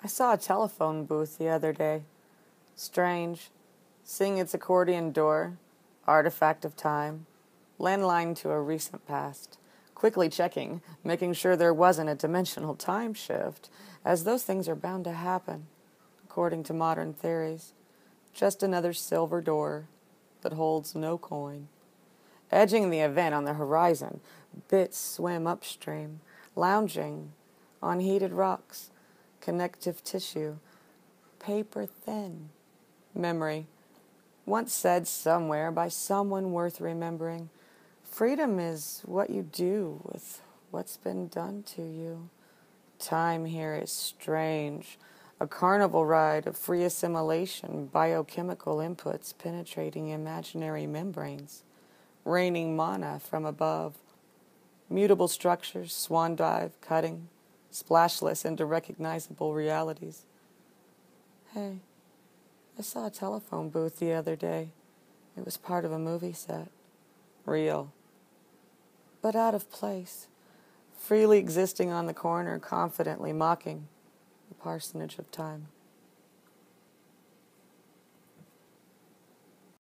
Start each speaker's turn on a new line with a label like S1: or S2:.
S1: I saw a telephone booth the other day. Strange. Seeing its accordion door, artifact of time, landline to a recent past. Quickly checking, making sure there wasn't a dimensional time shift, as those things are bound to happen, according to modern theories. Just another silver door that holds no coin. Edging the event on the horizon, bits swim upstream, lounging on heated rocks, connective tissue, paper thin. Memory, once said somewhere by someone worth remembering, freedom is what you do with what's been done to you. Time here is strange, a carnival ride of free assimilation, biochemical inputs penetrating imaginary membranes, raining mana from above, mutable structures, swan dive, cutting, splashless into recognizable realities. Hey, I saw a telephone booth the other day. It was part of a movie set. Real. But out of place. Freely existing on the corner, confidently mocking the parsonage of time.